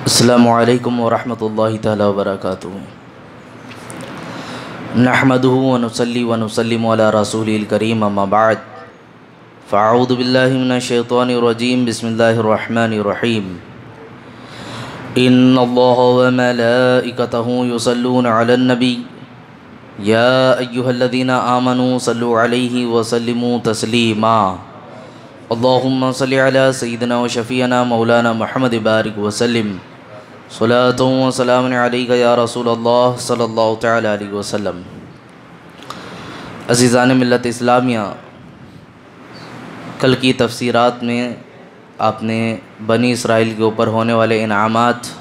السلام علیکم ورحمۃ اللہ تعالی وبرکاتہ۔ نحمدہ ونصلی ونسلم علی رسولہ الکریم، اما بعد فاعوذ باللہ من الشیطان الرجیم، بسم اللہ الرحمن الرحیم۔ ان اللہ وملائکتہ یصلون علی النبی یا ایہا الذین آمنوا صلوا علیہ وسلموا تسلیما۔ اللہم صلی علی سیدنا و شفیعنا مولانا محمد بارک وسلم، صلاۃ و سلام علیک یا رسول اللہ صلی اللہ تعالی علیہ وسلم۔ عزیزان ملت اسلامیہ، کل کی تفسیرات میں آپ نے بنی اسرائیل کے اوپر ہونے والے انعامات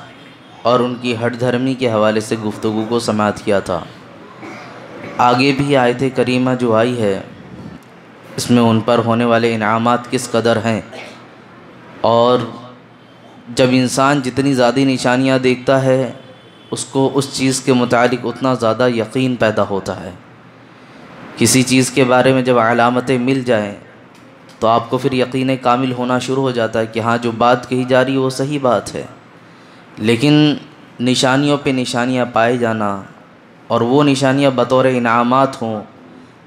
اور ان کی ہٹ دھرمی کے حوالے سے گفتگو کو سماعت کیا تھا۔ آگے بھی آیت کریمہ جو آئی ہے، اس میں ان پر ہونے والے انعامات کس قدر ہیں، اور جب انسان جتنی زیادہ نشانیاں دیکھتا ہے اس کو اس چیز کے متعلق اتنا زیادہ یقین پیدا ہوتا ہے۔ کسی چیز کے بارے میں جب علامتیں مل جائیں تو آپ کو پھر یقین کامل ہونا شروع ہو جاتا ہے کہ ہاں جو بات کہی جا رہی ہے وہ صحیح بات ہے۔ لیکن نشانیوں پہ نشانیاں پائے جانا اور وہ نشانیاں بطور انعامات ہوں،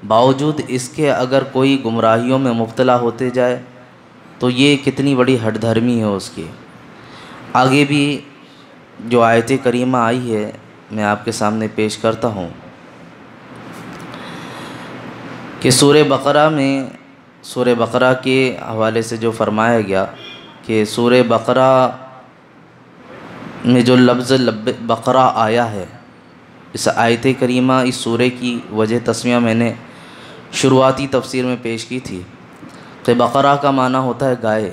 باوجود اس کے اگر کوئی گمراہیوں میں مبتلا ہوتے جائے تو یہ کتنی بڑی ہٹ دھرمی ہے اس کی۔ آگے بھی جو آیت کریمہ آئی ہے میں آپ کے سامنے پیش کرتا ہوں کہ سورہ بقرہ کے حوالے سے جو فرمایا گیا کہ سورہ بقرہ میں جو لفظ بقرہ آیا ہے، اس آیت کریمہ اس سورہ کی وجہ تسمیہ میں نے شروعاتی تفسیر میں پیش کی تھی کہ بقرہ کا معنی ہوتا ہے گائے۔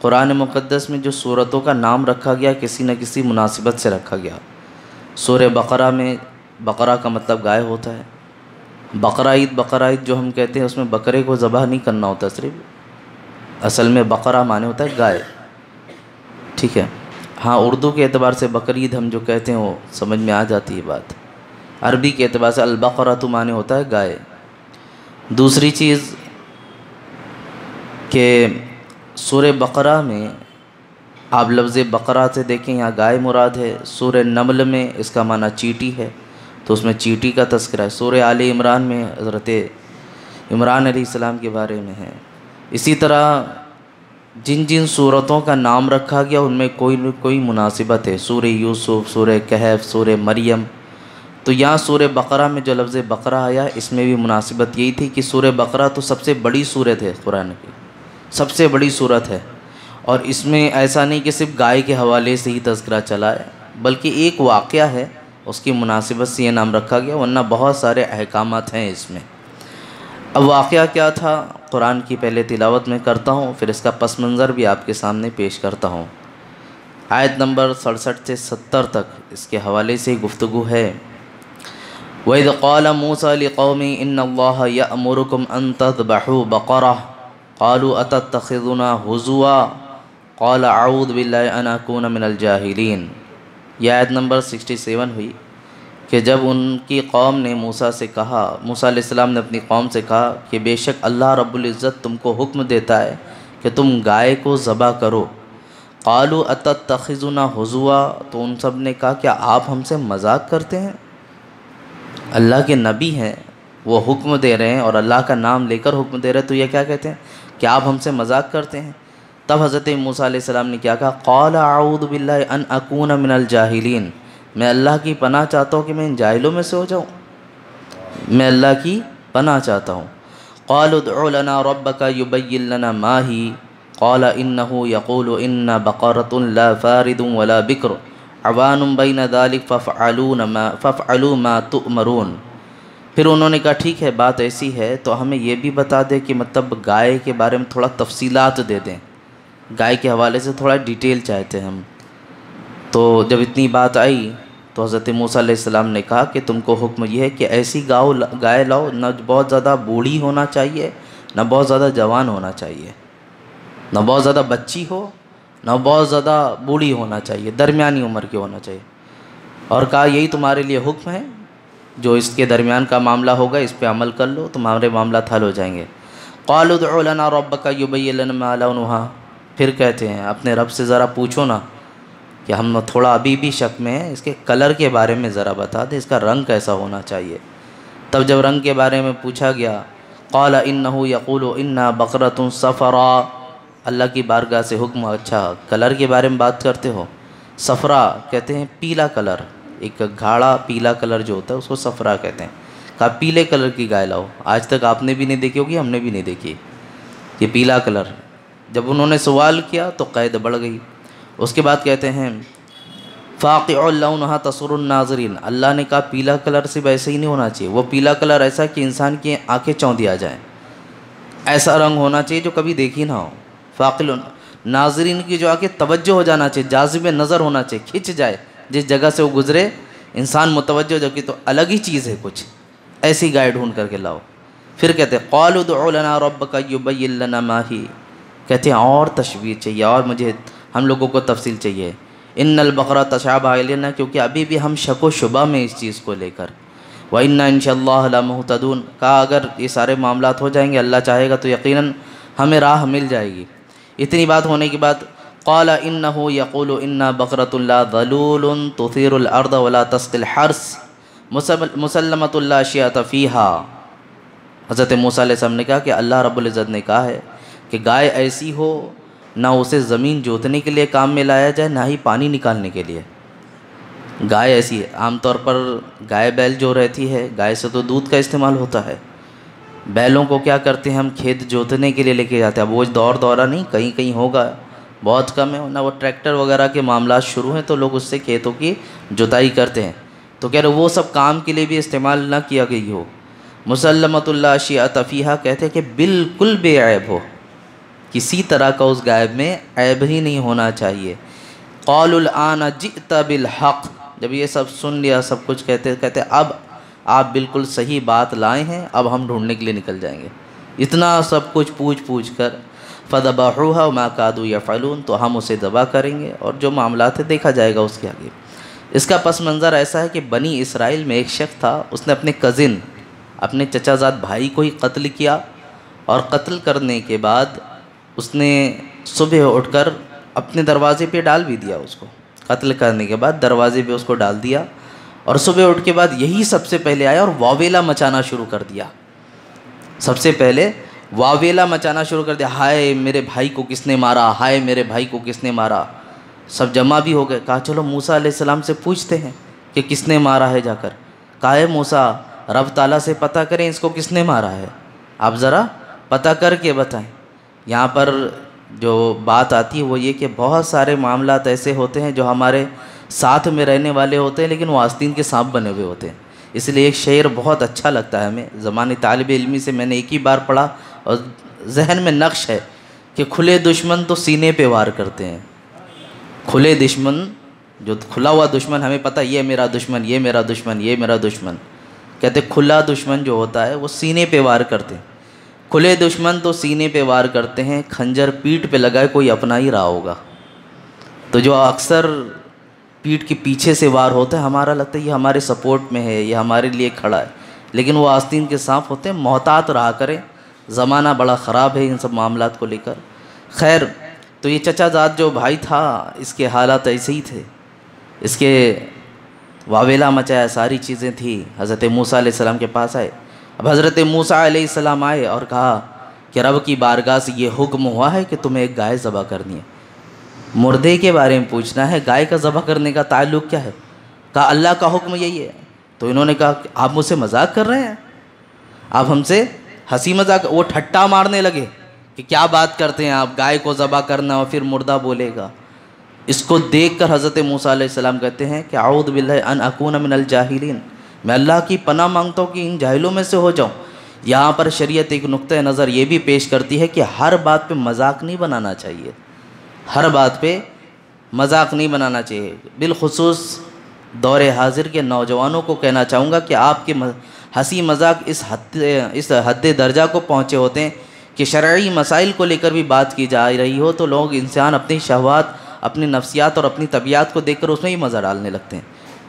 قرآن مقدس میں جو سورتوں کا نام رکھا گیا کسی نہ کسی مناسبت سے رکھا گیا۔ سورہ بقرہ میں بقرہ کا مطلب گائے ہوتا ہے۔ بقرہ عید جو ہم کہتے ہیں اس میں بکرے کو ذبح نہیں کرنا ہوتا صرف، اصل میں بقرہ معنی ہوتا ہے گائے، ٹھیک ہے۔ ہاں اردو کے اعتبار سے بقرعید ہم جو کہتے ہیں وہ سمجھ میں آ جاتی ہے بات۔ عربی کے اعتبار سے البقرۃ معنی ہوتا ہے گائے۔ دوسری چیز کہ سورہ بقرہ میں آپ لفظ بقرہ سے دیکھیں یہاں گائے مراد ہے۔ سورہ نمل میں اس کا معنی چیٹی ہے تو اس میں چیٹی کا تذکرہ ہے۔ سورہ آل عمران میں حضرت عمران علیہ السلام کے بارے میں ہے۔ اسی طرح جن جن صورتوں کا نام رکھا گیا ان میں کوئی نہ کوئی مناسبت ہے۔ سورہ یوسف، سورہ کہف، سورہ مریم، تو یہاں سورہ بقرہ میں جو لفظ بقرہ آیا اس میں بھی مناسبت یہی تھی کہ سورہ بقرہ تو سب سے بڑی سورت ہے، قرآن کی سب سے بڑی سورت ہے، اور اس میں ایسا نہیں کہ صرف گائے کے حوالے سے ہی تذکرہ چلا ہے، بلکہ ایک واقعہ ہے اس کی مناسبت سے یہ نام رکھا گیا، ورنہ بہت سارے احکامات ہیں اس میں۔ اب واقعہ کیا تھا قرآن کی پہلے تلاوت میں کرتا ہوں، پھر اس کا پس منظر بھی آپ کے سامنے پیش کرتا ہوں۔ آیت نمبر 67 سے 70 تک اس کے حوالے سے گفتگو ہے۔ وَإِذْ قَالَ مُوسَىٰ لِقَوْمِهِ إِنَّ اللَّهَ يَأْمُرُكُمْ أَن تَذْبَحُوا بَقَرَةً قَالُوا أَتَتَّخِذُنَا هُزُوًا قَالَ أَعُوذُ بِاللَّهِ أَنْ أَكُونَ مِنَ الْجَاهِلِينَ۔ یہ آیت نمبر 67 ہوئی کہ جب ان کی قوم نے موسیٰ سے کہا، موسیٰ علیہ السلام نے اپنی قوم سے کہا کہ بے شک اللہ رب العزت تم کو حکم دیتا ہے کہ تم گائے کو ذبح کرو۔ قَالُوا أَتَتَّخِذُنَا هُزُوًا، تو ان سب نے کہا کیا آپ ہم سے مذاق کرتے ہیں؟ اللہ کے نبی ہیں، وہ حکم دے رہے ہیں اور اللہ کا نام لے کر حکم دے رہے ہیں، تو یہ کیا کہتے ہیں کہ آپ ہم سے مذاق کرتے ہیں؟ تب حضرت موسیٰ علیہ السلام نے کیا کہا؟ قال اعوذ باللہ ان اکون من الجاہلین، میں اللہ کی پناہ چاہتا ہوں کہ میں ان جاہلوں میں سے ہو جاؤں، میں اللہ کی پناہ چاہتا ہوں۔ قالوا ادع لنا ربک یبین لنا ما ہی قال انہ یقول ان بقرۃ لا فارض ولا بکر عوان بین ذلک فافعلوا ما تؤمرون۔ پھر انہوں نے کہا ٹھیک ہے بات ایسی ہے تو ہمیں یہ بھی بتا دے کہ مطلب گائے کے بارے میں تھوڑا تفصیلات دے دیں، گائے کے حوالے سے تھوڑا ڈیٹیل چاہتے ہیں ہم۔ تو جب اتنی بات آئی تو حضرت موسیٰ علیہ السلام نے کہا کہ تم کو حکم یہ ہے کہ ایسی گائے لاؤ، نہ بہت زیادہ بوڑھی ہونا چاہیے نہ بہت زیادہ جوان ہونا چاہیے، نہ بہت زیادہ بچی ہو نہ بہت زیادہ بوڑھی ہونا چاہیے، درمیانی عمر کی ہونا چاہیے، اور کہا یہی تمہارے لیے حکم ہے، جو اس کے درمیان کا معاملہ ہوگا اس پہ عمل کر لو، تمہارے معاملات حل ہو جائیں گے۔ قالوا ادع لنا ربک یبین لنا ما لونها، پھر کہتے ہیں اپنے رب سے ذرا پوچھو نا کہ ہم تھوڑا ابھی بھی شک میں ہیں، اس کے کلر کے بارے میں ذرا بتا دے، اس کا رنگ کیسا ہونا چاہیے۔ تب جب رنگ کے بارے میں پوچھا گیا، قال انه یقول انا بقرۃ صفراء، اللہ کی بارگاہ سے حکم، اچھا کلر کے بارے میں بات کرتے ہو؟ صفرا کہتے ہیں پیلا کلر، ایک گاڑھا پیلا کلر جو ہوتا ہے اس کو صفرا کہتے ہیں۔ کہا پیلے کلر کی گائے لاؤ، آج تک آپ نے بھی نہیں دیکھی ہوگی، ہم نے بھی نہیں دیکھی یہ پیلا کلر۔ جب انہوں نے سوال کیا تو قید بڑھ گئی۔ اس کے بعد کہتے ہیں فاقع لونها تسر الناظرین، اللہ نے کہا پیلا کلر سے ویسے ہی نہیں ہونا چاہیے، وہ پیلا کلر ایسا کہ انسان کی آنکھیں چوندھی آ جائیں، ایسا رنگ ہونا چاہیے جو کبھی دیکھی نہ ہو۔ فاقع ناظرین کی جو آنکھیں توجہ ہو جانا چاہیے، جاذب نظر ہونا چاہیے، کھنچ جائے، جس جگہ سے وہ گزرے انسان متوجہ، جو کہ تو الگ ہی چیز ہے کچھ، ایسی گائے ڈھونڈ کر کے لاؤ۔ پھر کہتے ہیں قالوا ادع لنا ربک یبین لنا ما ہی، کہتے ہیں اور تشبیہ چاہیے، اور مجھے ہم لوگوں کو تفصیل چاہیے۔ ان البقرہ تشابہ علینا، کیونکہ ابھی بھی ہم شک و شبہ میں اس چیز کو لے کر۔ وَإِنَّا إِنْ شَاء اللَّهُ لَمُهْتَدُونَ، کہا اگر یہ سارے معاملات ہو جائیں گے، اللہ چاہے گا تو یقیناً ہمیں راہ مل جائے گی۔ اتنی بات ہونے کے بعد قال انه يقول انا بقرۃ لا ذلول تثير الارض ولا تسقي الحرث مسلمۃ لا شیاۃ فیها، حضرت موسیٰ علیہ السلام نے کہا کہ اللہ رب العزت نے کہا ہے کہ گائے ایسی ہو نہ اسے زمین جوتنے کے لیے کام میں لایا جائے، نہ ہی پانی نکالنے کے لیے۔ گائے ایسی ہے، عام طور پر گائے بیل جو رہتی ہے، گائے سے تو دودھ کا استعمال ہوتا ہے، بیلوں کو کیا کرتے ہیں ہم کھیت جوتنے کے لیے لے کے جاتے ہیں۔ اب وہ دورہ نہیں، کہیں کہیں ہوگا، بہت کم ہے، نہ وہ ٹریکٹر وغیرہ کے معاملات شروع ہیں تو لوگ اس سے کھیتوں کی جوتائی کرتے ہیں، تو کہہ رہے وہ سب کام کے لیے بھی استعمال نہ کیا گئی ہو۔ مسلمۃ اللہ شیعۃ فیہا، کہتے ہیں کہ بالکل بے عیب ہو، کسی طرح کا اس گائے میں عیب ہی نہیں ہونا چاہیے۔ قالوا الآن جئت بالحق، جب یہ سب سن لیا سب کچھ، کہتے اب آپ بالکل صحیح بات لائے ہیں، اب ہم ڈھونڈنے کے لیے نکل جائیں گے۔ اتنا سب کچھ پوچھ کر فذبحوها وما كادوا يفعلون، تو ہم اسے ذبح کریں گے اور جو معاملات ہے دیکھا جائے گا اس کے آگے۔ اس کا پس منظر ایسا ہے کہ بنی اسرائیل میں ایک شخص تھا، اس نے اپنے کزن، اپنے چچا زاد بھائی کو ہی قتل کیا، اور قتل کرنے کے بعد اس نے صبح اٹھ کر اپنے دروازے پہ ڈال بھی دیا، اس کو قتل کرنے کے بعد دروازے پہ اس کو ڈال دیا، اور صبح اٹھ کے بعد یہی سب سے پہلے آیا اور واویلا مچانا شروع کر دیا۔ سب سے پہلے واویلا مچانا شروع کر دیا، ہائے میرے بھائی کو کس نے مارا، ہائے میرے بھائی کو کس نے مارا۔ سب جمع بھی ہو گئے، کہا چلو موسیٰ علیہ السلام سے پوچھتے ہیں کہ کس نے مارا ہے جا کر۔ کہا ہے موسیٰ رب تعالیٰ سے پتہ کریں اس کو کس نے مارا ہے، آپ ذرا پتہ کر کے بتائیں۔ یہاں پر جو بات آتی ہے وہ یہ کہ بہت سارے معاملات ایسے ہوتے ہیں جو ہمارے ساتھ میں رہنے والے ہوتے ہیں لیکن وہ آستین کے سانپ بنے ہوئے ہوتے ہیں۔ اس لیے ایک شعر بہت اچھا لگتا ہے ہمیں، زمانے طالب علمی سے میں نے ایک ہی بار پڑھا اور ذہن میں نقش ہے کہ کھلے دشمن تو سینے پہ وار کرتے ہیں۔ کھلے دشمن، جو کھلا ہوا دشمن ہمیں پتہ یہ میرا دشمن، یہ میرا دشمن، یہ میرا دشمن، کہتے کھلا دشمن جو ہوتا ہے وہ سینے پہ وار کرتے ہیں۔ کھلے دشمن تو سینے پہ وار کرتے ہیں، کھنجر پیٹھ پہ لگائے کوئی اپنا ہی رہا ہوگا۔ تو جو اکثر پیٹھ کے پیچھے سے وار ہوتا ہے ہمارا لگتا ہے یہ ہمارے سپورٹ میں ہے، یہ ہمارے لیے کھڑا ہے، لیکن وہ آستین کے سانپ ہوتے ہیں۔ محتاط رہا کریں، زمانہ بڑا خراب ہے ان سب معاملات کو لے کر۔ خیر، تو یہ چچا زاد جو بھائی تھا اس کے حالات ایسے ہی تھے، اس کے واویلا مچایا، ساری چیزیں تھیں۔ حضرت موسیٰ علیہ السلام کے پاس آئے۔ اب حضرت موسیٰ علیہ السلام آئے اور کہا کہ رب کی بارگاہ سے یہ حکم ہوا ہے کہ تمہیں ایک گائے ذبح کرنی ہے۔ مردے کے بارے میں پوچھنا ہے، گائے کا ذبح کرنے کا تعلق کیا ہے؟ کہا اللہ کا حکم یہی ہے۔ تو انہوں نے کہا کہ آپ مجھ سے مذاق کر رہے ہیں، آپ ہم سے ہنسی مذاق، وہ ٹھٹا مارنے لگے کہ کیا بات کرتے ہیں آپ، گائے کو ذبح کرنا اور پھر مردہ بولے گا۔ اس کو دیکھ کر حضرت موسیٰ علیہ السلام کہتے ہیں کہ اعوذ باللہ ان اکون من الجاہلین، میں اللہ کی پناہ مانگتا ہوں کہ ان جاہلوں میں سے ہو جاؤں۔ یہاں پر شریعت ایک نقطہ نظر یہ بھی پیش کرتی ہے کہ ہر بات پہ مذاق نہیں بنانا چاہیے، ہر بات پہ مذاق نہیں بنانا چاہیے۔ بالخصوص دور حاضر کے نوجوانوں کو کہنا چاہوں گا کہ آپ کے ہنسی مذاق اس حد درجہ کو پہنچے ہوتے ہیں کہ شرعی مسائل کو لے کر بھی بات کی جا رہی ہو تو لوگ انسان اپنی شہوات، اپنی نفسیات اور اپنی طبیعت کو دیکھ کر اس میں ہی مزہ ڈالنے لگتے ہیں۔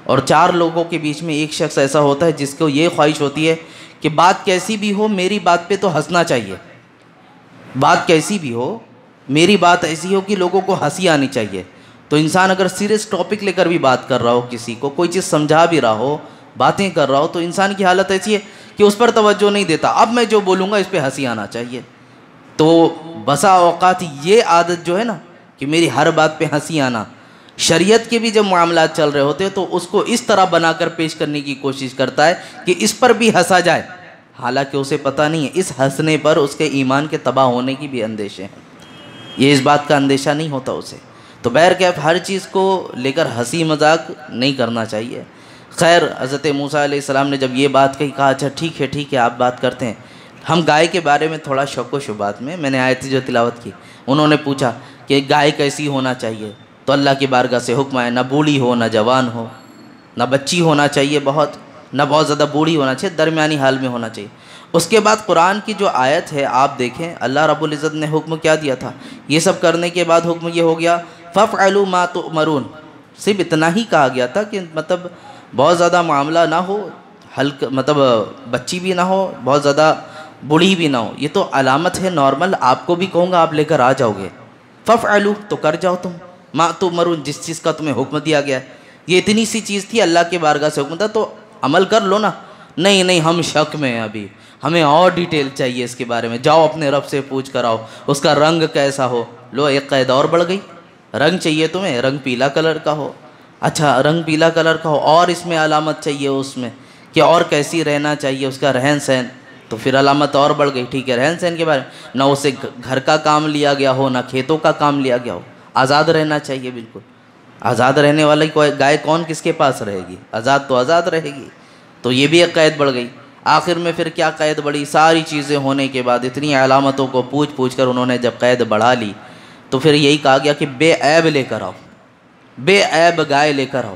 اور چار لوگوں کے بیچ میں ایک شخص ایسا ہوتا ہے جس کو یہ خواہش ہوتی ہے کہ بات کیسی بھی ہو میری بات پہ تو ہنسنا چاہیے، بات کیسی بھی ہو، میری بات ایسی ہو کہ لوگوں کو ہنسی آنی چاہیے. تو انسان اگر سیریس ٹاپک لے کر بھی بات کر رہا ہو، کسی کو کوئی چیز سمجھا بھی رہا ہو، باتیں کر رہا ہو، تو انسان کی حالت ایسی ہے کہ اس پر توجہ نہیں دیتا. اب میں جو بولوں گا اس پہ ہنسی آنا چاہیے. تو بسا اوقات یہ عادت جو ہے نا کہ میری ہر بات پہ ہنسی آنا، شریعت کے بھی جب معاملات چل رہے ہوتے تو اس کو اس طرح بنا کر پیش کرنے کی کوشش کرتا ہے کہ اس پر بھی ہنسا جائے، حالانکہ اسے پتہ نہیں ہے اس ہنسنے پر اس کے ایمان کے تباہ ہونے کی بھی اندیشے ہیں. یہ اس بات کا اندیشہ نہیں ہوتا اسے. تو بہرکیف ہر چیز کو لے کر ہنسی مذاق نہیں کرنا چاہیے. خیر حضرت موسیٰ علیہ السلام نے جب یہ بات کہی، کہا اچھا ٹھیک ہے آپ بات کرتے ہیں. ہم گائے کے بارے میں تھوڑا شک و شبہات میں نے آیت جو تلاوت کی، انہوں نے پوچھا کہ گائے کیسی ہونا چاہیے، تو اللہ کی بارگاہ سے حکم ہے نہ بوڑھی ہو نہ جوان ہو، نہ بچی ہونا چاہیے بہت، نہ بہت زیادہ بوڑھی ہونا چاہیے، درمیانی حال میں ہونا چاہیے. اس کے بعد قرآن کی جو آیت ہے آپ دیکھیں، اللہ رب العزت نے حکم کیا دیا تھا. یہ سب کرنے کے بعد حکم یہ ہو گیا فَافْعَلُوا مَا تُؤْمَرُونَ. صرف اتنا ہی کہا گیا تھا کہ مطلب بہت زیادہ معاملہ نہ ہو، ہلکا مطلب بچی بھی نہ ہو، بہت زیادہ بوڑھی بھی نہ ہو. یہ تو علامت ہے نارمل، آپ کو بھی کہوں گا آپ لے کر آ جاؤ گے. فَافْعَلُوا تو کر جاؤ تم، مَا تُؤْمَرُونَ جس چیز کا تمہیں حکم دیا گیا ہے. یہ اتنی سی چیز تھی، اللہ کے بارگاہ سے حکم تھا تو عمل کر لو نا. نہیں ہم شک میں ہیں، ابھی ہمیں اور ڈیٹیل چاہیے اس کے بارے میں. جاؤ اپنے رب سے پوچھ کر آؤ اس کا رنگ کیسا ہو. لو ایک قید اور بڑھ گئی، رنگ چاہیے تمہیں، رنگ پیلا کلر کا ہو. اچھا رنگ پیلا کلر کا ہو، اور اس میں علامت چاہیے اس میں کہ اور کیسی رہنا چاہیے اس کا رہن سہن. تو پھر علامت اور بڑھ گئی. ٹھیک ہے رہن سہن کے بارے میں نہ اسے گھر کا کام لیا گیا ہو، نہ کھیتوں کا کام لیا گیا ہو، آزاد رہنا چاہیے بالکل. آزاد رہنے والی گائے کون کس کے پاس رہے گی، آزاد تو آزاد رہے گی. تو یہ بھی ایک قید بڑھ گئی. آخر میں پھر کیا قید بڑھی، ساری چیزیں ہونے کے بعد اتنی علامتوں کو پوچھ کر انہوں نے جب قید بڑھا لی تو پھر یہی کہا گیا کہ بے عیب لے کر آؤ، بے عیب گائے لے کر آؤ.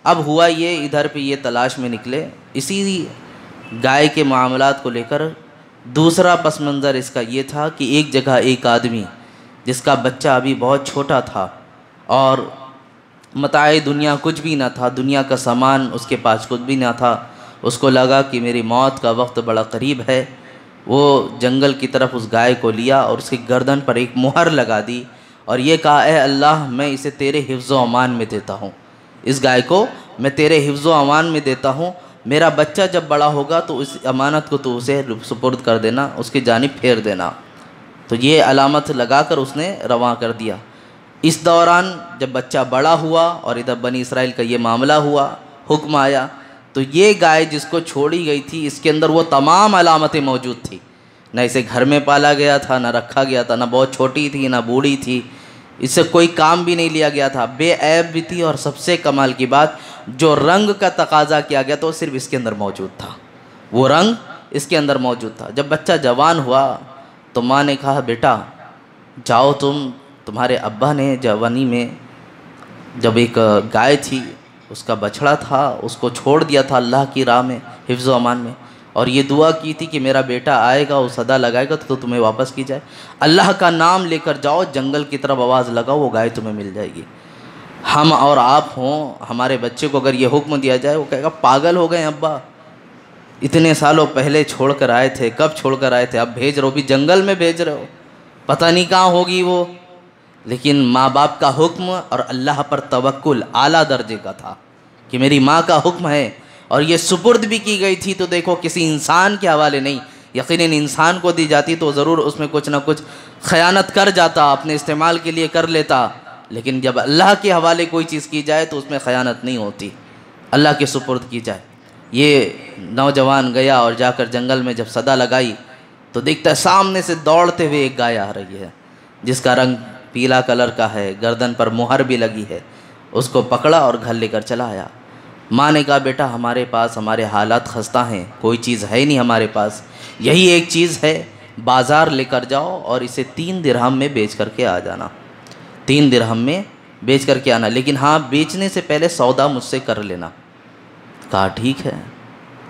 اب ہوا یہ ادھر پہ یہ تلاش میں نکلے. اسی گائے کے معاملات کو لے کر دوسرا پس منظر اس کا یہ تھا کہ ایک جگہ ایک آدمی جس کا بچہ ابھی بہت چھوٹا تھا اور متاع دنیا کچھ بھی نہ تھا، دنیا کا سامان اس کے پاس کچھ بھی نہ تھا. اس کو لگا کہ میری موت کا وقت بڑا قریب ہے. وہ جنگل کی طرف اس گائے کو لیا اور اس کی گردن پر ایک مہر لگا دی اور یہ کہا اے اللہ میں اسے تیرے حفظ و امان میں دیتا ہوں، اس گائے کو میں تیرے حفظ و امان میں دیتا ہوں. میرا بچہ جب بڑا ہوگا تو اس امانت کو تو اسے سپرد کر دینا، اس کی جانب پھیر دینا. تو یہ علامت لگا کر اس نے رواں کر دیا. اس دوران جب بچہ بڑا ہوا اور ادھر بنی اسرائیل کا یہ معاملہ ہوا، حکم آیا، تو یہ گائے جس کو چھوڑی گئی تھی اس کے اندر وہ تمام علامتیں موجود تھی. نہ اسے گھر میں پالا گیا تھا، نہ رکھا گیا تھا، نہ بہت چھوٹی تھی، نہ بوڑھی تھی، اس سے کوئی کام بھی نہیں لیا گیا تھا، بے عیب بھی تھی. اور سب سے کمال کی بات، جو رنگ کا تقاضا کیا گیا تو وہ صرف اس کے اندر موجود تھا، وہ رنگ اس کے اندر موجود تھا. جب بچہ جوان ہوا تو ماں نے کہا بیٹا جاؤ تمہارے ابا نے جوانی میں جب ایک گائے تھی اس کا بچڑا تھا، اس کو چھوڑ دیا تھا اللہ کی راہ میں حفظ و امان میں، اور یہ دعا کی تھی کہ میرا بیٹا آئے گا وہ صدا لگائے گا تو تمہیں واپس کی جائے. اللہ کا نام لے کر جاؤ جنگل کی طرف آواز لگاؤ، وہ گائے تمہیں مل جائے گی. ہم اور آپ ہوں، ہمارے بچے کو اگر یہ حکم دیا جائے وہ کہے گا پاگل ہو گئے ابا، اتنے سالوں پہلے چھوڑ کر آئے تھے، کب چھوڑ کر آئے تھے، اب بھیج رہے ہو، بھی جنگل میں بھیج رہے ہو، پتہ نہیں کہاں ہوگی وہ. لیکن ماں باپ کا حکم اور اللہ پر توکل اعلیٰ درجے کا تھا کہ میری ماں کا حکم ہے اور یہ سپرد بھی کی گئی تھی. تو دیکھو کسی انسان کے حوالے نہیں، یقیناً انسان کو دی جاتی تو ضرور اس میں کچھ نہ کچھ خیانت کر جاتا، اپنے استعمال کے لیے کر لیتا. لیکن جب اللہ کے حوالے کوئی چیز کی جائے تو اس میں خیانت نہیں ہوتی، اللہ کے سپرد کی جائے. یہ نوجوان گیا اور جا کر جنگل میں جب صدا لگائی تو دیکھتا ہے سامنے سے دوڑتے ہوئے ایک گائے آ رہی ہے جس کا رنگ پیلا کلر کا ہے، گردن پر مہر بھی لگی ہے. اس کو پکڑا اور گھر لے کر چلا آیا. ماں نے کہا بیٹا ہمارے پاس ہمارے حالات خستہ ہیں، کوئی چیز ہے نہیں ہمارے پاس، یہی ایک چیز ہے، بازار لے کر جاؤ اور اسے 3 درہم میں بیچ کر کے آ جانا، 3 درہم میں بیچ کر کے آنا، لیکن ہاں بیچنے سے پہلے سودا مجھ سے کر لینا. کہا ٹھیک ہے.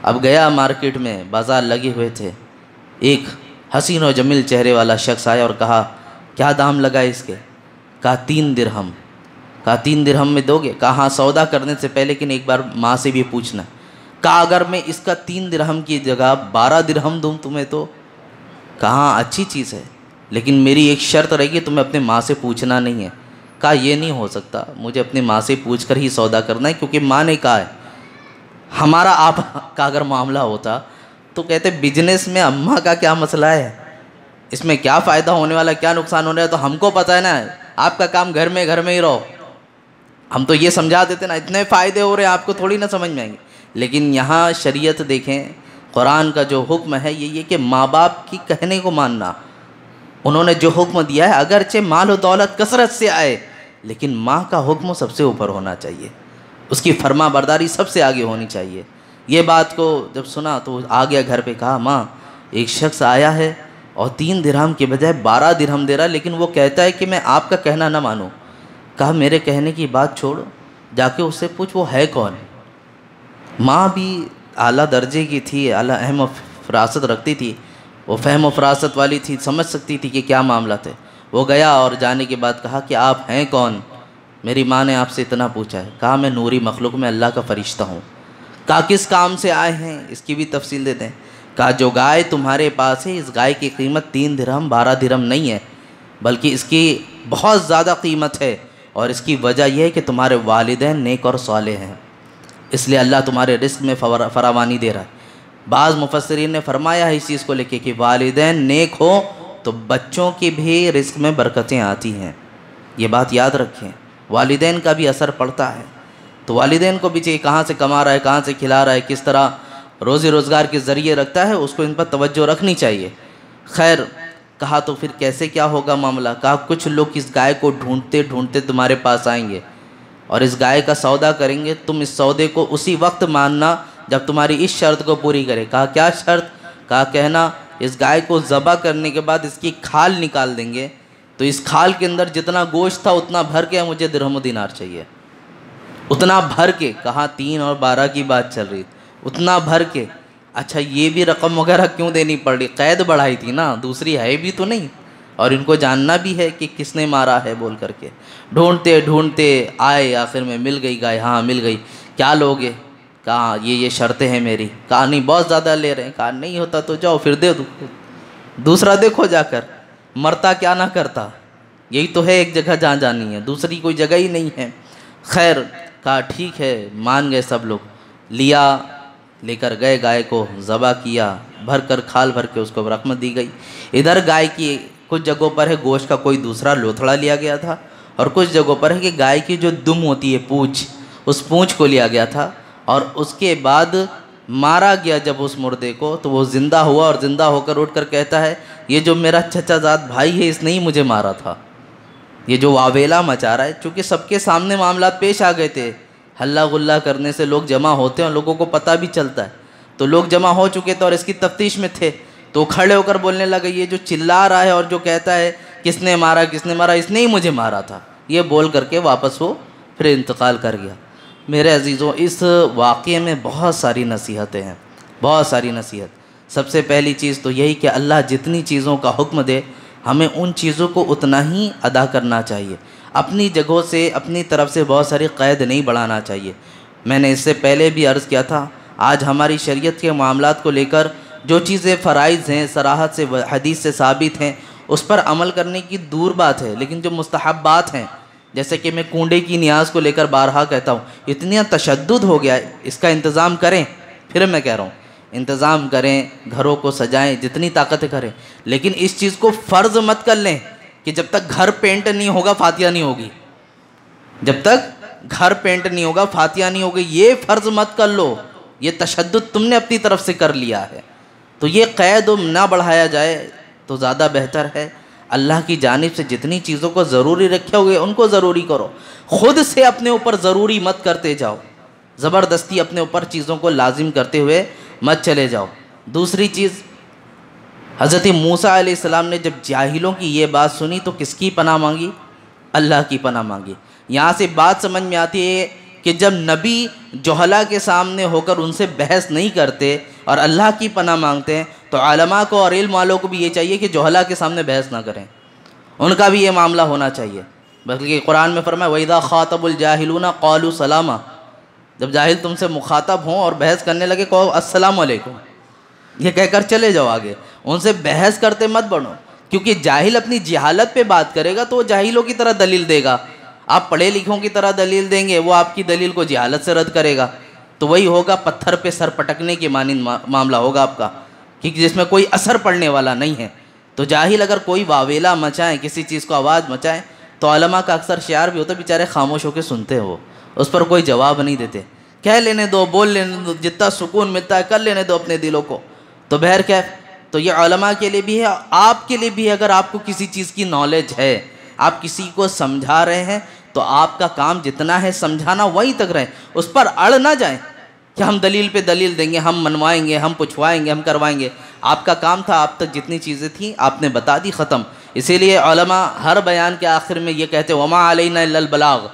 اب گیا مارکیٹ میں، بازار لگے ہوئے تھے، ایک حسین و جمیل چہرے والا شخص آیا اور کہا کیا دام لگا اس کے؟ کہا 3 درہم. کہا 3 درہم میں دو گے؟ کہا ہاں سودا کرنے سے پہلے لیکن ایک بار ماں سے بھی پوچھنا. کہا اگر میں اس کا 3 درہم کی جگہ 12 درہم دوں تمہیں تو؟ کہا ہاں اچھی چیز ہے، لیکن میری ایک شرط رہے گی، تمہیں اپنے ماں سے پوچھنا نہیں ہے۔ کہا یہ نہیں ہو سکتا، مجھے اپنی ماں سے پوچھ کر ہی سودا کرنا ہے، کیونکہ ماں نے کہا ہے۔ ہمارا آپ کا اگر معاملہ ہوتا تو کہتے بزنس میں اماں کا کیا مسئلہ ہے، اس میں کیا فائدہ ہونے والا ہے، کیا نقصان ہونے والا ہے، تو ہم کو پتہ ہے نا، آپ کا کام گھر میں ہی رہو۔ ہم تو یہ سمجھا دیتے نا، اتنے فائدے ہو رہے ہیں آپ کو تھوڑی نہ سمجھ میں آئیں گے۔ لیکن یہاں شریعت دیکھیں، قرآن کا جو حکم ہے یہ کہ ماں باپ کی کہنے کو ماننا۔ انہوں نے جو حکم دیا ہے، اگرچہ مال و دولت کثرت سے آئے، لیکن ماں کا حکم سب سے اوپر ہونا چاہیے، اس کی فرما برداری سب سے آگے ہونی چاہیے۔ یہ بات کو جب سنا تو آ گیا گھر پہ، کہا ماں ایک شخص آیا ہے اور 3 درہم کے بجائے 12 درہم دے رہا، لیکن وہ کہتا ہے کہ میں آپ کا کہنا نہ مانوں۔ کہا میرے کہنے کی بات چھوڑ، جا کے اس سے پوچھ وہ ہے کون۔ ماں بھی اعلیٰ درجے کی تھی، اعلیٰ اہم و فراست رکھتی تھی، وہ فہم و فراست والی تھی، سمجھ سکتی تھی کہ کیا معاملہ تھے۔ وہ گیا اور جانے کے بعد کہا کہ آپ ہیں کون؟ میری ماں نے آپ سے اتنا پوچھا ہے۔ کہا میں نوری مخلوق میں اللہ کا فرشتہ ہوں۔ کہا کس کام سے آئے ہیں، اس کی بھی تفصیل دیتے ہیں۔ کہا جو گائے تمہارے پاس ہے، اس گائے کی قیمت 3 درہم 12 درہم نہیں ہے، بلکہ اس کی بہت زیادہ قیمت ہے، اور اس کی وجہ یہ ہے کہ تمہارے والدین نیک اور صالح ہیں، اس لیے اللہ تمہارے رزق میں فراوانی دے رہا ہے۔ بعض مفسرین نے فرمایا ہے اس چیز کو لے کے کہ والدین نیک ہو تو بچوں کی بھی رزق میں برکتیں آتی ہیں۔ یہ بات یاد رکھیں، والدین کا بھی اثر پڑتا ہے، تو والدین کو بھی چاہیے کہاں سے کما رہا ہے، کہاں سے کھلا رہا ہے، کس طرح روزی روزگار کے ذریعے رکھتا ہے، اس کو ان پر توجہ رکھنی چاہیے۔ خیر، کہا تو پھر کیسے کیا ہوگا معاملہ؟ کہا کچھ لوگ اس گائے کو ڈھونڈتے ڈھونڈتے تمہارے پاس آئیں گے اور اس گائے کا سودا کریں گے، تم اس سودے کو اسی وقت ماننا جب تمہاری اس شرط کو پوری کرے۔ کہا کیا شرط؟ کہا کہنا اس گائے کو ذبح کرنے کے بعد اس کی کھال نکال دیں گے، تو اس کھال کے اندر جتنا گوشت تھا اتنا بھر کے مجھے درہم و دینار چاہیے، اتنا بھر کے۔ کہا 3 اور 12 کی بات چل رہی، اتنا بھر کے۔ اچھا یہ بھی رقم وغیرہ کیوں دینی پڑ رہی؟ قید بڑھائی تھی نا، دوسری ہے بھی تو نہیں، اور ان کو جاننا بھی ہے کہ کس نے مارا ہے بول کر کے۔ ڈھونڈتے ڈھونڈتے آئے، آخر میں مل گئی گائے۔ ہاں مل گئی۔ کیا لوگے؟ کہا یہ شرطیں ہیں میری۔ کہا نہیں بہت زیادہ لے رہے ہیں۔ کہا نہیں ہوتا تو جاؤ پھر دے دو، دوسرا دیکھو جا کر، مرتا کیا نہ کرتا، یہی تو ہے ایک جگہ جہاں جانی ہے، دوسری کوئی جگہ ہی نہیں ہے۔ خیر، کہا ٹھیک ہے، مان گئے سب لوگ۔ لیا، لے کر گئے گائے کو، ذبح کیا، بھر کر کھال بھر کے اس کو رقم دی گئی۔ ادھر گائے کی کچھ جگہوں پر ہے گوشت کا کوئی دوسرا لوتھڑا لیا گیا تھا، اور کچھ جگہوں پر ہے کہ گائے کی جو دم ہوتی ہے، پونچھ، اس پونچھ کو لیا گیا تھا، اور اس کے بعد مارا گیا جب اس مردے کو، تو وہ زندہ ہوا، اور زندہ ہو کر اٹھ کر کہتا ہے یہ جو میرا چچا زاد بھائی ہے اس نے ہی مجھے مارا تھا۔ یہ جو واویلا مچا رہا ہے، چونکہ سب کے سامنے معاملات پیش آ گئے تھے، ہلہ غلہ کرنے سے لوگ جمع ہوتے ہیں اور لوگوں کو پتہ بھی چلتا ہے، تو لوگ جمع ہو چکے تھے اور اس کی تفتیش میں تھے، تو کھڑے ہو کر بولنے لگے یہ جو چلا رہا ہے اور جو کہتا ہے کس نے مارا کس نے مارا، اس نے ہی مجھے مارا تھا، یہ بول کر کے واپس وہ پھر انتقال کر گیا۔ میرے عزیزوں، اس واقعے میں بہت ساری نصیحتیں ہیں، بہت ساری نصیحت۔ سب سے پہلی چیز تو یہی کہ اللہ جتنی چیزوں کا حکم دے ہمیں ان چیزوں کو اتنا ہی ادا کرنا چاہیے، اپنی جگہوں سے اپنی طرف سے بہت ساری قید نہیں بڑھانا چاہیے۔ میں نے اس سے پہلے بھی عرض کیا تھا، آج ہماری شریعت کے معاملات کو لے کر جو چیزیں فرائض ہیں، صراحت سے حدیث سے ثابت ہیں، اس پر عمل کرنے کی دور بات ہے، لیکن جو مستحبات ہیں، جیسے کہ میں کنڈے کی نیاز کو لے کر بارہا کہتا ہوں، اتنا تشدد ہو گیا ہے، اس کا انتظام کریں، پھر میں کہہ رہا ہوں انتظام کریں، گھروں کو سجائیں، جتنی طاقت کریں، لیکن اس چیز کو فرض مت کر لیں کہ جب تک گھر پینٹ نہیں ہوگا فاتحہ نہیں ہوگی، جب تک گھر پینٹ نہیں ہوگا فاتحہ نہیں ہوگی، یہ فرض مت کر لو، یہ تشدد تم نے اپنی طرف سے کر لیا ہے، تو یہ قید نہ بڑھایا جائے تو زیادہ بہتر ہے۔ اللہ کی جانب سے جتنی چیزوں کو ضروری رکھے ہوئے ان کو ضروری کرو، خود سے اپنے اوپر ضروری مت کرتے جاؤ، زبردستی اپنے اوپر چیزوں کو لازم کرتے ہوئے مت چلے جاؤ۔ دوسری چیز، حضرت موسیٰ علیہ السلام نے جب جاہلوں کی یہ بات سنی تو کس کی پناہ مانگی؟ اللہ کی پناہ مانگی۔ یہاں سے بات سمجھ میں آتی ہے کہ جب نبی جہلا کے سامنے ہو کر ان سے بحث نہیں کرتے اور اللہ کی پناہ مانگتے ہیں، تو علماء کو اور علم والوں کو بھی یہ چاہیے کہ جہلا کے سامنے بحث نہ کریں، ان کا بھی یہ معاملہ ہونا چاہیے۔ بلکہ قرآن میں فرمایا وَإِذَا خَاطَبُ الْجَاهِلُونَ قَالُوا سَلَامًا، جب جاہل تم سے مخاطب ہوں اور بحث کرنے لگے کہو السلام علیکم، یہ کہہ کر چلے جاؤ آگے، ان سے بحث کرتے مت بڑھو، کیونکہ جاہل اپنی جہالت پہ بات کرے گا تو وہ جاہلوں کی طرح دلیل دے گا، آپ پڑھے لکھوں کی طرح دلیل دیں گے، وہ آپ کی دلیل کو جہالت سے رد کرے گا، تو وہی ہوگا پتھر پہ سر پٹکنے کے مانند معاملہ ہوگا آپ کا، کیونکہ جس میں کوئی اثر پڑنے والا نہیں ہے۔ تو جاہل اگر کوئی واویلا مچائیں، کسی چیز کو آواز مچائیں، تو علماء کا اکثر شعار بھی ہوتا ہے بیچارے خاموش ہو کے سنتے ہو، اس پر کوئی جواب نہیں دیتے، کہہ لینے دو، بول لینے دو، جتنا سکون ملتا ہے کر لینے دو اپنے دلوں کو۔ تو بہرکیف تو یہ علماء کے لیے بھی ہے، آپ کے لیے بھی ہے۔ اگر آپ کو کسی چیز کی نالج ہے، آپ کسی کو سمجھا رہے ہیں، تو آپ کا کام جتنا ہے سمجھانا وہیں تک رہے، اس پر اڑ نہ جائیں کہ ہم دلیل پہ دلیل دیں گے، ہم منوائیں گے، ہم پوچھوائیں گے، ہم کروائیں گے۔ آپ کا کام تھا، آپ تک جتنی چیزیں تھیں آپ نے بتا دی، ختم۔ اسی لیے علماء ہر بیان کے آخر میں یہ کہتے وما علینا الا البلاغ،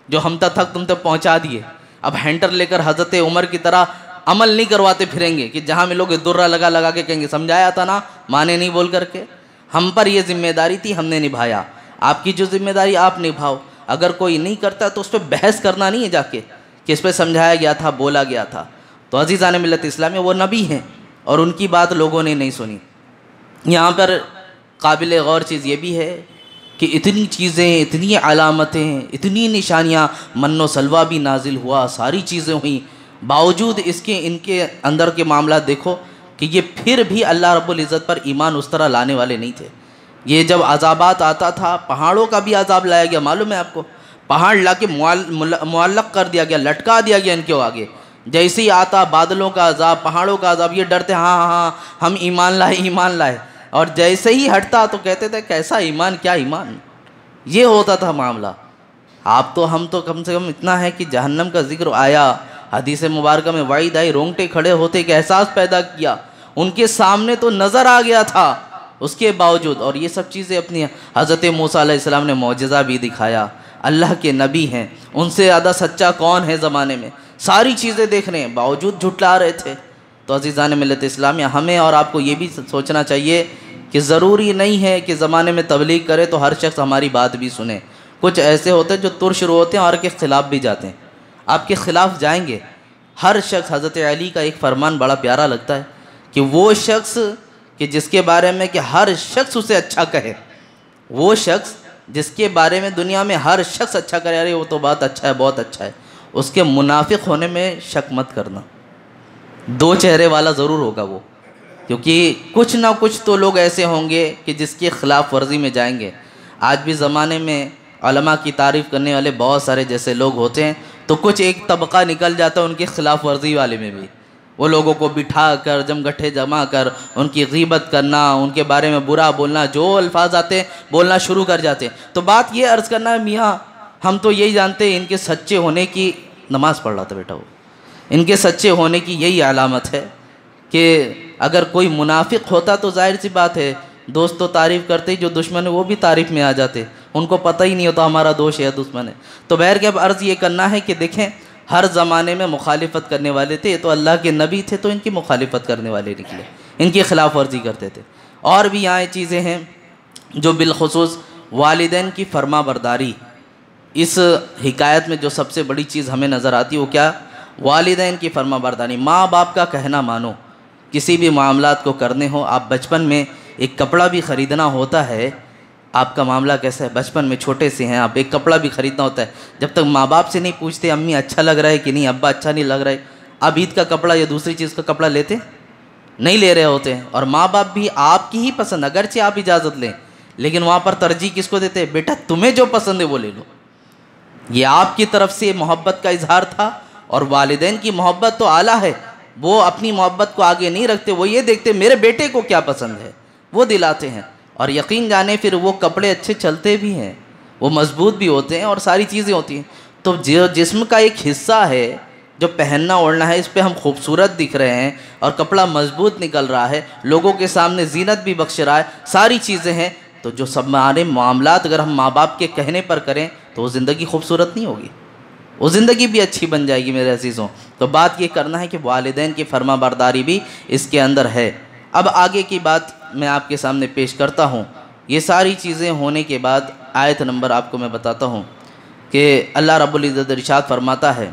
جو ہم تک تم تک پہنچا دیے۔ اب ہینٹر لے کر حضرت عمر کی طرح عمل نہیں کرواتے پھریں گے کہ جہاں ملو گے درہ لگا لگا کے کہیں گے سمجھایا تھا نا، مانے نہیں بول کر کے۔ ہم پر یہ ذمہ داری تھی، ہم نے نبھایا، آپ کی جو ذمہ داری آپ نبھاؤ۔ اگر کوئی نہیں کرتا تو اس پہ بحث کرنا نہیں ہے جا کے کہ اس پہ سمجھایا گیا تھا، بولا گیا تھا۔ تو عزیزان ملت اسلامیہ، وہ نبی ہیں اور ان کی بات لوگوں نے نہیں سنی۔ یہاں پر قابل غور چیز یہ بھی ہے کہ اتنی چیزیں، اتنی علامتیں، اتنی نشانیاں، من و سلوہ بھی نازل ہوا، ساری چیزیں ہوئیں، باوجود اس کے ان کے اندر کے معاملات دیکھو کہ یہ پھر بھی اللہ رب العزت پر ایمان اس طرح لانے والے نہیں تھے۔ یہ جب عذابات آتا تھا، پہاڑوں کا بھی عذاب لایا گیا، معلوم ہے آپ کو، پہاڑ لا کے معلق کر دیا گیا، لٹکا دیا گیا ان کے آگے۔ جیسے ہی آتا بادلوں کا عذاب، پہاڑوں کا عذاب، یہ ڈرتے ہاں ہاں ہاں ہم ایمان لائے، ایمان لائے، اور جیسے ہی ہٹتا تو کہتے تھے کیسا ایمان، کیا ایمان۔ یہ ہوتا تھا معاملہ۔ آپ تو ہم تو کم سے کم اتنا ہے کہ جہنم کا ذکر آیا، حدیث مبارکہ میں وعید آئی، رونگٹے کھڑے ہوتے کہ احساس پیدا کیا، ان کے سامنے تو نظر آ گیا تھا، اس کے باوجود۔ اور یہ سب چیزیں اپنی حضرت موسیٰ علیہ السلام نے معجزہ بھی دکھایا، اللہ کے نبی ہیں، ان سے زیادہ سچا کون ہے زمانے میں، ساری چیزیں دیکھ رہے ہیں باوجود جھٹلا رہے تھے۔ تو عزیزان ملت اسلامیہ، ہمیں اور آپ کو یہ بھی سوچنا چاہیے کہ ضروری نہیں ہے کہ زمانے میں تبلیغ کرے تو ہر شخص ہماری بات بھی سنے۔ کچھ ایسے ہوتے ہیں جو تر شروع ہوتے ہیں اور کے خلاف بھی جاتے ہیں، آپ کے خلاف جائیں گے۔ ہر شخص، حضرت علی کا ایک فرمان بڑا پیارا لگتا ہے کہ وہ شخص کہ جس کے بارے میں کہ ہر شخص اسے اچھا کہے، وہ شخص جس کے بارے میں دنیا میں ہر شخص اچھا کرے، ارے وہ تو بات اچھا ہے، بہت اچھا ہے، اس کے منافق ہونے میں شک مت کرنا، دو چہرے والا ضرور ہوگا وہ، کیونکہ کچھ نہ کچھ تو لوگ ایسے ہوں گے کہ جس کی خلاف ورزی میں جائیں گے۔ آج بھی زمانے میں علماء کی تعریف کرنے والے بہت سارے جیسے لوگ ہوتے ہیں، تو کچھ ایک طبقہ نکل جاتا ہے ان کی خلاف ورزی والے میں بھی، وہ لوگوں کو بٹھا کر جمگٹھے جما کر ان کی غیبت کرنا، ان کے بارے میں برا بولنا، جو الفاظ آتے ہیں بولنا شروع کر جاتے ہیں۔ تو بات یہ عرض کرنا ہے میاں، ہم تو یہی جانتے ہیں ان کے سچے ہونے کی، نماز پڑھ رہا تھا بیٹا وہ، ان کے سچے ہونے کی یہی علامت ہے کہ اگر کوئی منافق ہوتا تو ظاہر سی بات ہے دوست تو تعریف کرتے ہی، جو دشمن ہے وہ بھی تعریف میں آ جاتے، ان کو پتہ ہی نہیں ہوتا ہمارا دوست ہے دشمن ہے۔ تو بہر کہ اب عرض یہ کرنا ہے کہ دیکھیں ہر زمانے میں مخالفت کرنے والے تھے، تو اللہ کے نبی تھے تو ان کی مخالفت کرنے والے نکلے، ان کی خلاف ورزی کرتے تھے۔ اور بھی یہاں چیزیں ہیں جو بالخصوص والدین کی فرما برداری، اس حکایت میں جو سب سے بڑی چیز ہمیں نظر آتی ہے وہ کیا؟ والدین کی فرما برداری، ماں باپ کا کہنا مانو۔ کسی بھی معاملات کو کرنے ہو، آپ بچپن میں ایک کپڑا بھی خریدنا ہوتا ہے، آپ کا معاملہ کیسا ہے؟ بچپن میں چھوٹے سے ہیں آپ، ایک کپڑا بھی خریدنا ہوتا ہے، جب تک ماں باپ سے نہیں پوچھتے امی اچھا لگ رہا ہے کہ نہیں، ابا اچھا نہیں لگ رہا ہے، اب عید کا کپڑا یا دوسری چیز کا کپڑا لیتے نہیں لے رہے ہوتے ہیں۔ اور ماں باپ بھی آپ کی ہی پسند، اگرچہ آپ اجازت لیں لیکن وہاں پر ترجیح کس کو دیتے؟ بیٹا تمہیں جو پسند ہے وہ لے لو۔ یہ آپ کی طرف سے محبت کا اظہار تھا، اور والدین کی محبت تو اعلیٰ ہے، وہ اپنی محبت کو آگے نہیں رکھتے، وہ یہ دیکھتے میرے بیٹے کو کیا پسند ہے، وہ دلاتے ہیں۔ اور یقین جانے پھر وہ کپڑے اچھے چلتے بھی ہیں، وہ مضبوط بھی ہوتے ہیں، اور ساری چیزیں ہوتی ہیں۔ تو جو جسم کا ایک حصہ ہے جو پہننا اوڑھنا ہے، اس پہ ہم خوبصورت دکھ رہے ہیں اور کپڑا مضبوط نکل رہا ہے، لوگوں کے سامنے زینت بھی بخش رہا ہے، ساری چیزیں ہیں، تو جو سب ہمارے معاملات اگر ہم ماں باپ کے کہنے پر کریں تو وہ زندگی خوبصورت نہیں ہوگی، وہ زندگی بھی اچھی بن جائے گی میرے عزیزوں۔ تو بات یہ کرنا ہے کہ والدین کی فرما برداری بھی اس کے اندر ہے۔ اب آگے کی بات میں آپ کے سامنے پیش کرتا ہوں۔ یہ ساری چیزیں ہونے کے بعد آیت نمبر آپ کو میں بتاتا ہوں کہ اللہ رب العزت ارشاد فرماتا ہے،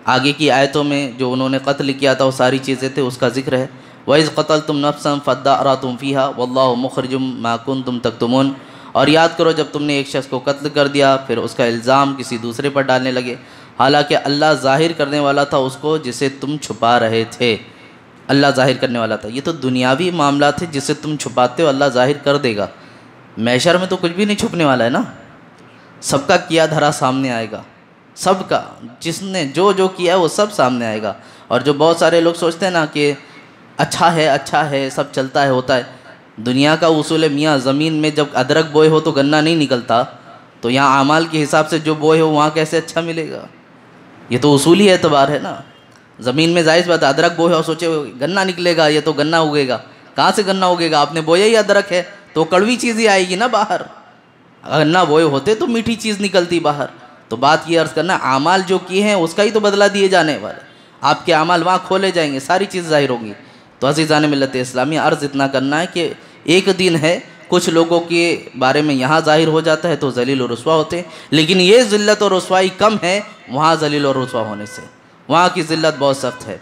آگے کی آیتوں میں جو انہوں نے قتل کیا تھا وہ ساری چیزیں تھے، اس کا ذکر ہے۔ وَإِذْ قَتَلْتُمْ نَفْسًا فَادَّارَأْتُمْ فِيهَا وَاللَّهُ مُخْرِجٌ مَا كُنْتُمْ تَكْتُمُونَ، اور یاد کرو جب تم نے ایک شخص کو قتل کر دیا پھر اس کا الزام کسی دوسرے پر ڈالنے لگے، حالانکہ اللہ ظاہر کرنے والا تھا اس کو جسے تم چھپا رہے تھے۔ اللہ ظاہر کرنے والا تھا، یہ تو دنیاوی معاملات تھے جسے تم چھپاتے ہو، اللہ ظاہر کر دے گا۔ محشر میں تو کچھ بھی نہیں چھپنے والا ہے نا، سب کا کیا دھرا سامنے آئے گا، سب کا جس نے جو کیا ہے وہ سب سامنے آئے گا۔ اور جو بہت سارے لوگ سوچتے ہیں نا کہ اچھا ہے سب چلتا ہے ہوتا ہے، دنیا کا اصول ہے میاں زمین میں جب ادرک بوئے ہو تو گنا نہیں نکلتا، تو یہاں اعمال کے حساب سے جو بوئے ہو وہاں کیسے اچھا ملے گا؟ یہ تو اصولی اعتبار ہے نا، زمین میں ظاہر بات ادرک بوئے ہو سوچے گنا نکلے گا، یہ تو گنا اگے گا، کہاں سے گنا اگے گا؟ آپ نے بویا ہی ادرک ہے تو کڑوی چیز ہی آئے گی نا باہر، گنا بوئے ہوتے تو میٹھی چیز نکلتی باہر۔ تو بات یہ عرض کرنا اعمال جو کیے ہیں اس کا ہی تو بدلہ دیے جانے والے، آپ کے اعمال وہاں کھولے جائیں گے، ساری چیز ظاہر ہوگی۔ تو عزیزان ملت اسلامی عرض اتنا کرنا ہے کہ ایک دن ہے کچھ لوگوں کے بارے میں یہاں ظاہر ہو جاتا ہے تو ذلیل و رسوا ہوتے ہیں، لیکن یہ ذلت و رسوائی کم ہے وہاں ذلیل و رسوا ہونے سے، وہاں کی ذلت بہت سخت ہے۔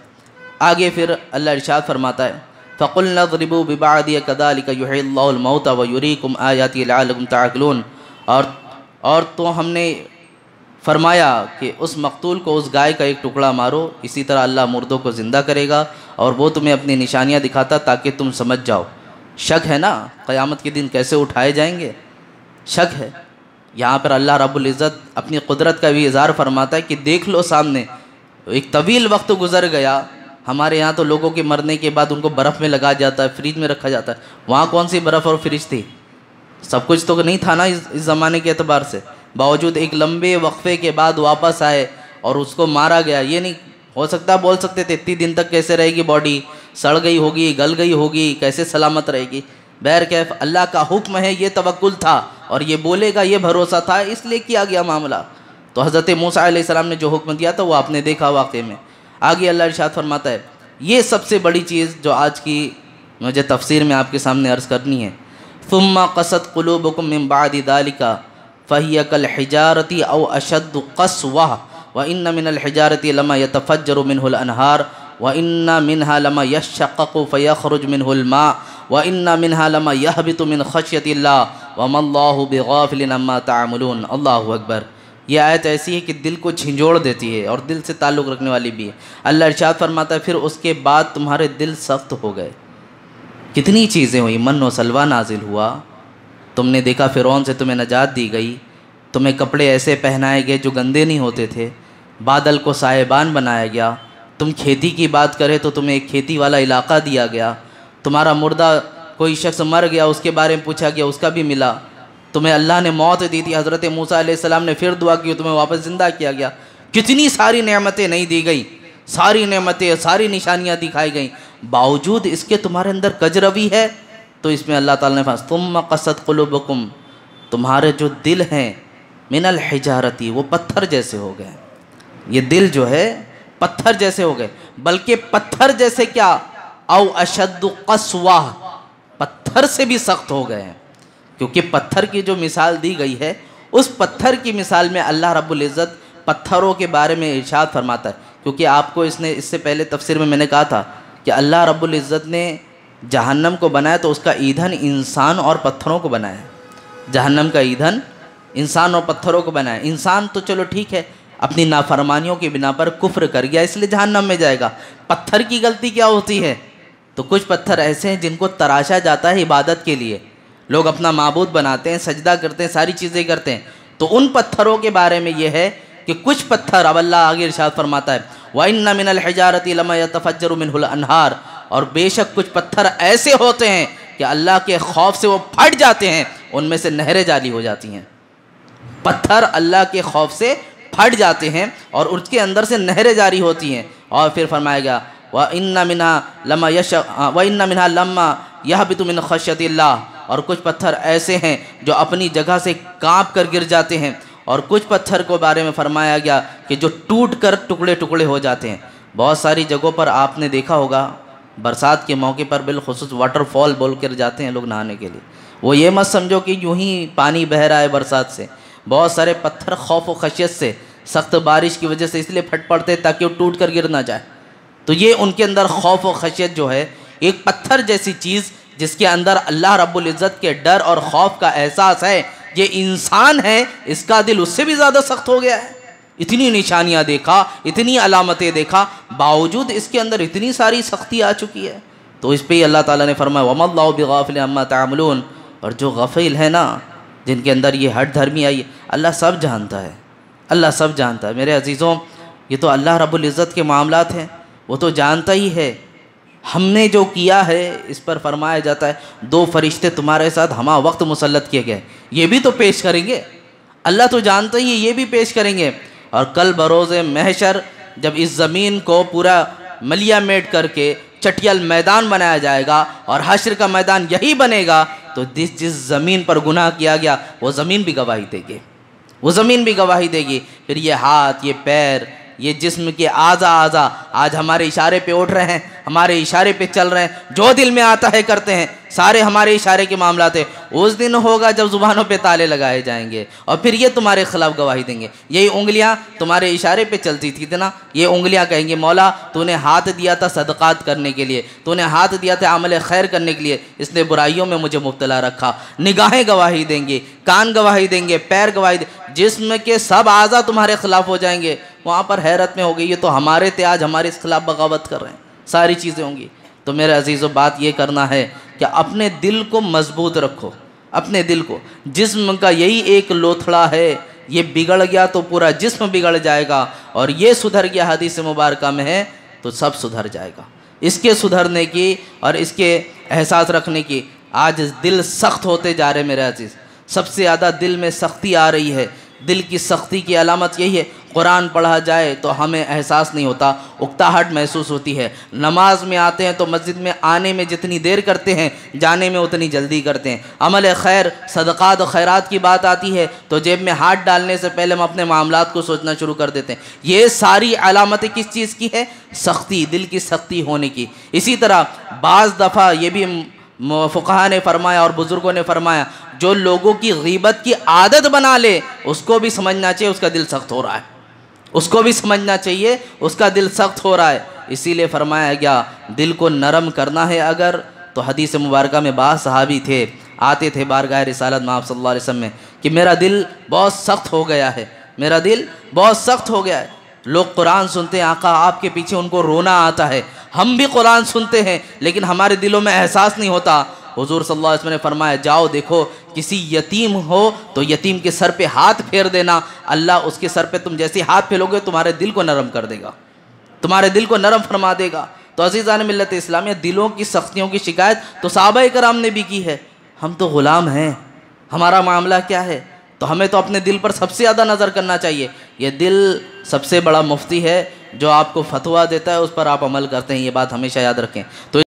آگے پھر اللہ ارشاد فرماتا ہے فَقُلْنَا اضْرِبُوا بِبَعْضِهَا كَذَلِكَ يُحْيِي اللَّهُ الْمَوْتَى وَيُرِيكُمْ آيَاتِهِ لَعَلَّكُمْ تَعْقِلُونَ، اور تو ہم نے فرمایا کہ اس مقتول کو اس گائے کا ایک ٹکڑا مارو، اسی طرح اللہ مردوں کو زندہ کرے گا اور وہ تمہیں اپنی نشانیاں دکھاتا تاکہ تم سمجھ جاؤ۔ شک ہے نا قیامت کے دن کیسے اٹھائے جائیں گے، شک ہے۔ یہاں پر اللہ رب العزت اپنی قدرت کا بھی اظہار فرماتا ہے کہ دیکھ لو سامنے، ایک طویل وقت گزر گیا، ہمارے یہاں تو لوگوں کے مرنے کے بعد ان کو برف میں لگا جاتا ہے، فریج میں رکھا جاتا ہے، وہاں کون سی برف اور فریج تھی؟ سب کچھ تو نہیں تھا نا اس زمانے کے اعتبار سے، باوجود ایک لمبے وقفے کے بعد واپس آئے اور اس کو مارا گیا۔ یہ نہیں ہو سکتا، بول سکتے تھے اتنی دن تک کیسے رہے گی باڈی، سڑ گئی ہوگی، گل گئی ہوگی، کیسے سلامت رہے گی؟ بہرکیف اللہ کا حکم ہے، یہ توکل تھا اور یہ بولے گا یہ بھروسہ تھا، اس لیے کیا گیا معاملہ۔ تو حضرت موسیٰ علیہ السلام نے جو حکم دیا تھا وہ آپ نے دیکھا واقعے میں۔ آگے اللہ ارشاد فرماتا ہے یہ سب سے بڑی چیز جو آج کی مجھے تفسیر میں آپ کے سامنے عرض کرنی ہے، ثم قست قلوبکم من بعد ذلک فہی کالحجارۃ او اشد قسوۃ وان من الحجارۃ لما يتفجر منه الانہار وان منها لما يشقق فيخرج منه الماء وان منها لما يهبط من خشیۃ اللہ وما اللہ بغافل عما تعملون۔ اللہ اکبر۔ یہ آیت ایسی ہے کہ دل کو جھنجھوڑ دیتی ہے اور دل سے تعلق رکھنے والی بھی ہے۔ اللہ ارشاد فرماتا ہے پھر اس کے بعد تمہارے دل سخت ہو گئے۔ کتنی چیزیں ہوئی، من و سلوہ نازل ہوا، تم نے دیکھا فرعون سے تمہیں نجات دی گئی، تمہیں کپڑے ایسے پہنائے گئے جو گندے نہیں ہوتے تھے، بادل کو سائبان بنایا گیا، تم کھیتی کی بات کرے تو تمہیں ایک کھیتی والا علاقہ دیا گیا، تمہارا مردہ کوئی شخص مر گیا اس کے بارے میں پوچھا گیا اس کا بھی ملا، تمہیں اللہ نے موت دی تھی، حضرت موسیٰ علیہ السلام نے پھر دعا کی تمہیں واپس زندہ کیا گیا، کتنی ساری نعمتیں نہیں دی گئی، ساری نعمتیں ساری نشانیاں دکھائی گئیں، باوجود اس کے تمہارے اندر کجروی ہے۔ تو اس میں اللہ تعالیٰ نے فرمایا ثم قست قلوبکم، تمہارے جو دل ہیں من الحجارۃ وہ پتھر جیسے ہو گئے، یہ دل جو ہے پتھر جیسے ہو گئے، بلکہ پتھر جیسے کیا او اشد قسوہ، پتھر سے بھی سخت ہو گئے ہیں، کیونکہ پتھر کی جو مثال دی گئی ہے اس پتھر کی مثال میں اللہ رب العزت پتھروں کے بارے میں ارشاد فرماتا ہے، کیونکہ آپ کو اس سے پہلے تفسیر میں نے کہا تھا کہ اللہ رب العزت نے جہنم کو بنایا تو اس کا ایندھن انسان اور پتھروں کو بنایا، جہنم کا ایندھن انسان اور پتھروں کو بنایا۔ انسان تو چلو ٹھیک ہے اپنی نافرمانیوں کی بنا پر کفر کر گیا اس لیے جہنم میں جائے گا، پتھر کی غلطی کیا ہوتی ہے؟ تو کچھ پتھر ایسے ہیں جن کو تراشا جاتا ہے عبادت کے لیے، لوگ اپنا معبود بناتے ہیں، سجدہ کرتے ہیں، ساری چیزیں کرتے ہیں، تو ان پتھروں کے بارے میں یہ ہے کہ کچھ پتھر، اب اللہ آگے ارشاد فرماتا ہے وَإِنَّ مِنَ الْحِجَارَةِ لَمَا يَتَفَجَّرُ مِنْهُ الْأَنْهَارُ، اور بے شک کچھ پتھر ایسے ہوتے ہیں کہ اللہ کے خوف سے وہ پھٹ جاتے ہیں، ان میں سے نہریں جاری ہو جاتی ہیں، پتھر اللہ کے خوف سے پھٹ جاتے ہیں اور اس کے اندر سے نہریں جاری ہوتی ہیں۔ اور پھر فرمایا گیا وَإِنَّ مِنْهَا لَمَّا يَهْبِطُ مِنْ خَشْيَةِ اللَّهِ، اور کچھ پتھر ایسے ہیں جو اپنی جگہ سے کانپ کر گر جاتے ہیں، اور کچھ پتھر کو بارے میں فرمایا گیا کہ جو ٹوٹ کر ٹکڑے ٹکڑے ہو جاتے ہیں۔ بہت ساری جگہوں پر آپ نے دیکھا ہوگا برسات کے موقع پر بالخصوص واٹر فال بول کر جاتے ہیں لوگ نہانے کے لیے، وہ یہ مت سمجھو کہ یوں ہی پانی بہہ رہا ہے برسات سے، بہت سارے پتھر خوف و خشیت سے، سخت بارش کی وجہ سے اس لیے پھٹ پڑتے تاکہ وہ ٹوٹ کر گر نہ جائے، تو یہ ان کے اندر خوف و خشیت جو ہے ایک پتھر جیسی چیز جس کے اندر اللہ رب العزت کے ڈر اور خوف کا احساس ہے، یہ انسان ہے، اس کا دل اس سے بھی زیادہ سخت ہو گیا ہے۔ اتنی نشانیاں دیکھا، اتنی علامتیں دیکھا، باوجود اس کے اندر اتنی ساری سختی آ چکی ہے۔ تو اس پہ ہی اللہ تعالیٰ نے فرمایا وَمَا اللَّهُ بِغَافِلٍ عَمَّا تَعْمَلُونَ، اور جو غفیل ہے نا، جن کے اندر یہ ہٹ دھرمی آئی ہے، اللہ سب جانتا ہے، اللہ سب جانتا ہے۔ میرے عزیزوں، یہ تو اللہ رب العزت کے معاملات ہیں، وہ تو جانتا ہی ہے۔ ہم نے جو کیا ہے اس پر فرمایا جاتا ہے 2 فرشتے تمہارے ساتھ ہمہ وقت مسلط کیے گئے، یہ بھی تو پیش کریں گے۔ اللہ تو جانتا ہی ہے، یہ بھی پیش کریں گے۔ اور کل بروز محشر جب اس زمین کو پورا ملیا میٹ کر کے چٹیل میدان بنایا جائے گا اور حشر کا میدان یہی بنے گا، تو جس زمین پر گناہ کیا گیا وہ زمین بھی گواہی دے گی، وہ زمین بھی گواہی دے گی۔ پھر یہ ہاتھ، یہ پیر، یہ جسم کے اعضاء آج ہمارے اشارے پہ اٹھ رہے ہیں، ہمارے اشارے پہ چل رہے ہیں، جو دل میں آتا ہے کرتے ہیں، سارے ہمارے اشارے کے معاملات ہیں۔ اس دن ہوگا جب زبانوں پہ تالے لگائے جائیں گے اور پھر یہ تمہارے خلاف گواہی دیں گے۔ یہی انگلیاں تمہارے اشارے پہ چلتی تھی نا، یہ انگلیاں کہیں گے مولا تو نے ہاتھ دیا تھا صدقات کرنے کے لیے، تو نے ہاتھ دیا تھا عمل خیر کرنے کے لیے، اس نے برائیوں میں مجھے مبتلا رکھا۔ نگاہیں گواہی دیں گے، کان گواہی دیں گے، پیر گواہی دیں گے، جسم کے سب اعضاء تمہارے خلاف ہو جائیں گے۔ وہاں پر حیرت میں ہو گئی، یہ تو ہمارے تھے، آج ہمارے اس خلاف بغاوت کر رہے ہیں، ساری چیزیں ہوں گی۔ تو میرے عزیزو، بات یہ کرنا ہے کہ اپنے دل کو مضبوط رکھو، اپنے دل کو۔ جسم کا یہی ایک لوتھڑا ہے، یہ بگڑ گیا تو پورا جسم بگڑ جائے گا، اور یہ سدھر گیا حدیث مبارکہ میں ہے تو سب سدھر جائے گا۔ اس کے سدھرنے کی اور اس کے احساس رکھنے کی آج دل سخت ہوتے جا رہے میرے عزیز، سب سے زیادہ دل میں سختی آ رہی ہے۔ دل کی سختی کی علامت یہی ہے، قرآن پڑھا جائے تو ہمیں احساس نہیں ہوتا، اکتاہٹ محسوس ہوتی ہے۔ نماز میں آتے ہیں تو مسجد میں آنے میں جتنی دیر کرتے ہیں، جانے میں اتنی جلدی کرتے ہیں۔ عمل خیر، صدقات و خیرات کی بات آتی ہے تو جیب میں ہاتھ ڈالنے سے پہلے ہم اپنے معاملات کو سوچنا شروع کر دیتے ہیں۔ یہ ساری علامتیں کس چیز کی ہے؟ سختی، دل کی سختی ہونے کی۔ اسی طرح بعض دفعہ یہ بھی فقہا نے فرمایا اور بزرگوں نے فرمایا، جو لوگوں کی غیبت کی عادت بنا لے اس کو بھی سمجھنا چاہیے اس کا دل سخت ہو رہا ہے، اس کو بھی سمجھنا چاہیے اس کا دل سخت ہو رہا ہے۔ اسی لیے فرمایا گیا دل کو نرم کرنا ہے اگر، تو حدیث مبارکہ میں بعض صحابی تھے، آتے تھے بارگاہ رسالت میں آپ صلی اللہ علیہ وسلم میں کہ میرا دل بہت سخت ہو گیا ہے، میرا دل بہت سخت ہو گیا ہے۔ لوگ قرآن سنتے ہیں، آقا آپ کے پیچھے ان کو رونا آتا ہے، ہم بھی قرآن سنتے ہیں لیکن ہمارے دلوں میں احساس نہیں ہوتا۔ حضور صلی اللہ علیہ وسلم نے فرمایا جاؤ دیکھو کسی یتیم ہو تو یتیم کے سر پہ ہاتھ پھیر دینا، اللہ اس کے سر پہ تم جیسے ہاتھ پھیرو گے تمہارے دل کو نرم کر دے گا، تمہارے دل کو نرم فرما دے گا۔ تو عزیزان ملت اسلامیہ، دلوں کی سختیوں کی شکایت تو صحابہ کرام نے بھی کی ہے، ہم تو غلام ہیں، ہمارا معاملہ کیا ہے؟ تو ہمیں تو اپنے دل پر سب سے زیادہ نظر کرنا چاہیے۔ یہ دل سب سے بڑا مفتی ہے، جو آپ کو فتویٰ دیتا ہے اس پر آپ عمل کرتے ہیں، یہ بات ہمیشہ یاد رکھیں۔ تو